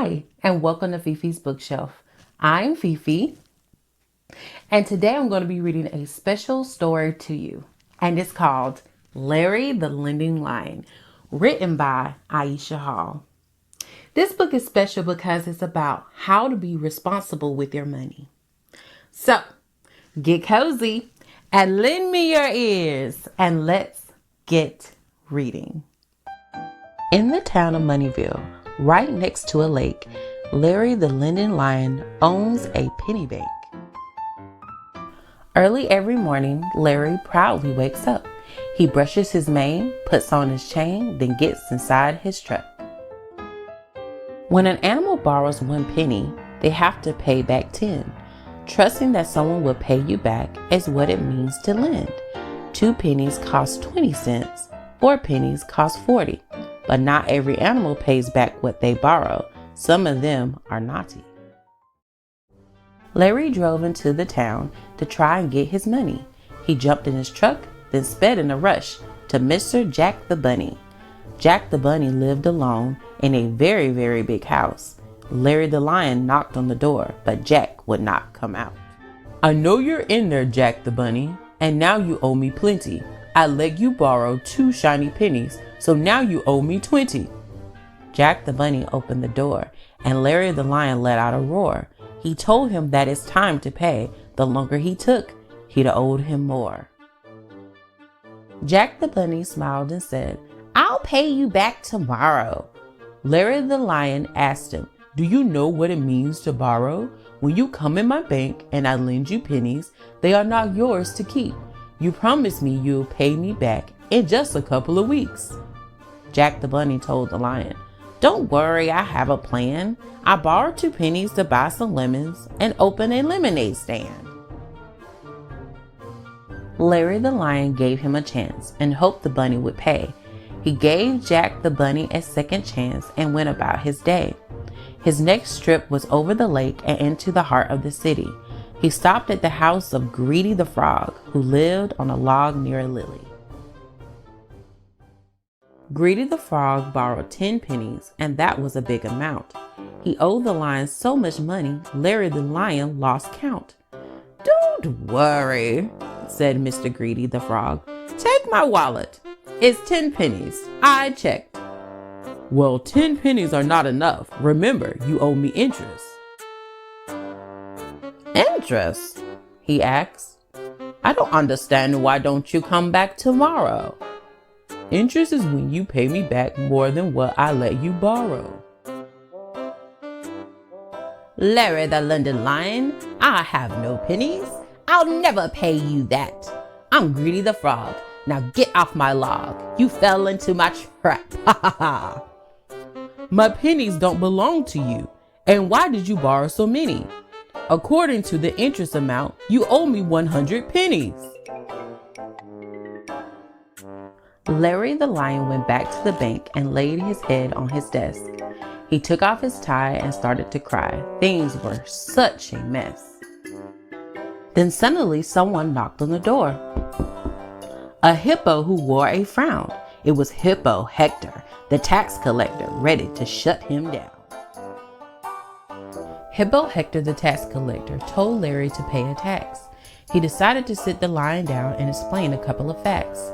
Hi, and welcome to Fifi's Bookshelf. I'm Fifi, and today I'm going to be reading a special story to you, and it's called Larry the Lending Lion, written by Aisha Hall. This book is special because it's about how to be responsible with your money. So, get cozy and lend me your ears, and let's get reading. In the town of Moneyville, right next to a lake, Larry the Lending Lion owns a penny bank. Early every morning, Larry proudly wakes up. He brushes his mane, puts on his chain, then gets inside his truck. When an animal borrows 1 penny, they have to pay back 10. Trusting that someone will pay you back is what it means to lend. 2 pennies cost 20 cents, 4 pennies cost 40. But not every animal pays back what they borrow. Some of them are naughty. Larry drove into the town to try and get his money. He jumped in his truck, then sped in a rush to Mr. Jack the Bunny. Jack the Bunny lived alone in a very, very big house. Larry the Lion knocked on the door, but Jack would not come out. "I know you're in there, Jack the Bunny, and now you owe me plenty. I let you borrow 2 shiny pennies, so now you owe me 20. Jack the Bunny opened the door, and Larry the Lion let out a roar. He told him that it's time to pay. The longer he took, he'd owed him more. Jack the Bunny smiled and said, "I'll pay you back tomorrow." Larry the Lion asked him, "Do you know what it means to borrow? When you come in my bank and I lend you pennies, they are not yours to keep. You promised me you'll pay me back in just a couple of weeks." Jack the Bunny told the lion, "Don't worry, I have a plan. I borrowed 2 pennies to buy some lemons and open a lemonade stand." Larry the Lion gave him a chance and hoped the bunny would pay. He gave Jack the Bunny a second chance and went about his day. His next trip was over the lake and into the heart of the city. He stopped at the house of Greedy the Frog, who lived on a log near a lily. Greedy the Frog borrowed 10 pennies, and that was a big amount. He owed the lion so much money, Larry the Lion lost count. "Don't worry," said Mr. Greedy the Frog. "Take my wallet. It's 10 pennies. I checked." "Well, 10 pennies are not enough. Remember, you owe me interest." "Interest?" he asked. "I don't understand. Why don't you come back tomorrow?" "Interest is when you pay me back more than what I let you borrow." "Larry the London Lion, I have no pennies. I'll never pay you that. I'm Greedy the Frog. Now get off my log. You fell into my trap. Ha ha ha." "My pennies don't belong to you. And why did you borrow so many? According to the interest amount, you owe me 100 pennies. Larry the Lion went back to the bank and laid his head on his desk. He took off his tie and started to cry. Things were such a mess. Then suddenly someone knocked on the door. A hippo who wore a frown. It was Hippo Hector, the tax collector, ready to shut him down. Hippo Hector the tax collector told Larry to pay a tax. He decided to sit the lion down and explain a couple of facts.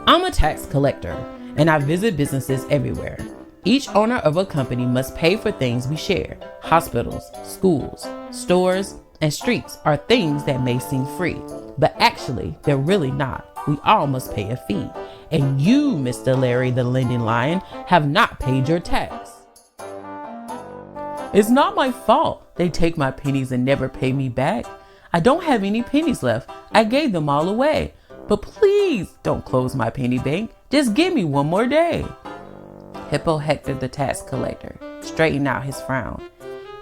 "I'm a tax collector, and I visit businesses everywhere. Each owner of a company must pay for things we share. Hospitals, schools, stores, and streets are things that may seem free, but actually they're really not. We all must pay a fee. And you, Mr. Larry the Lending Lion, have not paid your tax." "It's not my fault. They take my pennies and never pay me back. I don't have any pennies left. I gave them all away. But please don't close my penny bank. Just give me one more day." Hippo Hector the tax collector straightened out his frown.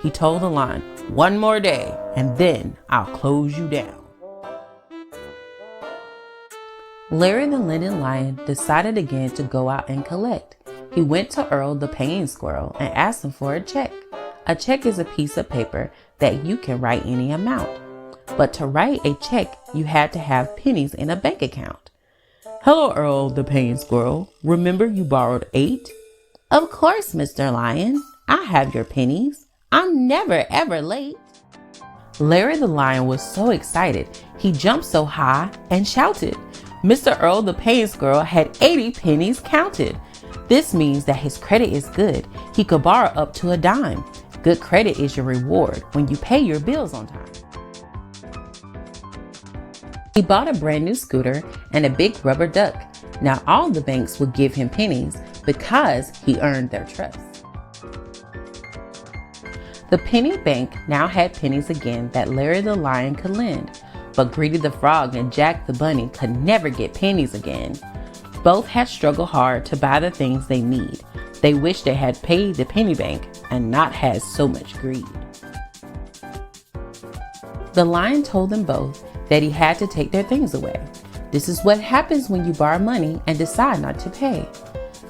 He told the lion, "One more day, and then I'll close you down." Larry the Lending Lion decided again to go out and collect. He went to Earl the paying squirrel and asked him for a check. A check is a piece of paper that you can write any amount. But to write a check, you had to have pennies in a bank account. "Hello, Earl the paying squirrel. Remember you borrowed 8? "Of course, Mr. Lion. I have your pennies. I'm never ever late. Larry the lion was so excited, he jumped so high and shouted. Mr. Earl the paying squirrel had 80 pennies counted. This means that his credit is good. He could borrow up to a dime. Good credit is your reward when you pay your bills on time. He bought a brand new scooter and a big rubber duck. Now all the banks would give him pennies because he earned their trust. The penny bank now had pennies again that Larry the lion could lend, but Greedy the frog and Jack the bunny could never get pennies again. Both had struggled hard to buy the things they need. They wished they had paid the penny bank and not had so much greed. The lion told them both that he had to take their things away. This is what happens when you borrow money and decide not to pay.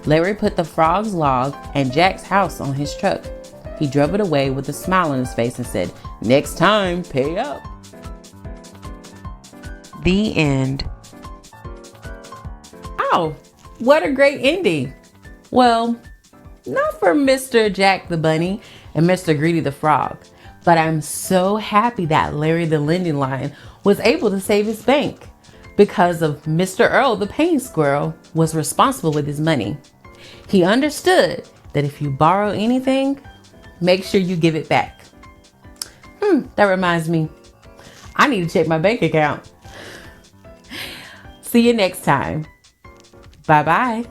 Larry put the frog's log and Jack's house on his truck. He drove it away with a smile on his face and said, "Next time, pay up." The end. Oh, what a great ending. Well, not for Mr. Jack the bunny and Mr. Greedy the frog, but I'm so happy that Larry the lending lion was able to save his bank because of Mr. Earl the paying squirrel was responsible with his money. He understood that if you borrow anything, make sure you give it back. That reminds me, I need to check my bank account. See you next time. Bye-bye.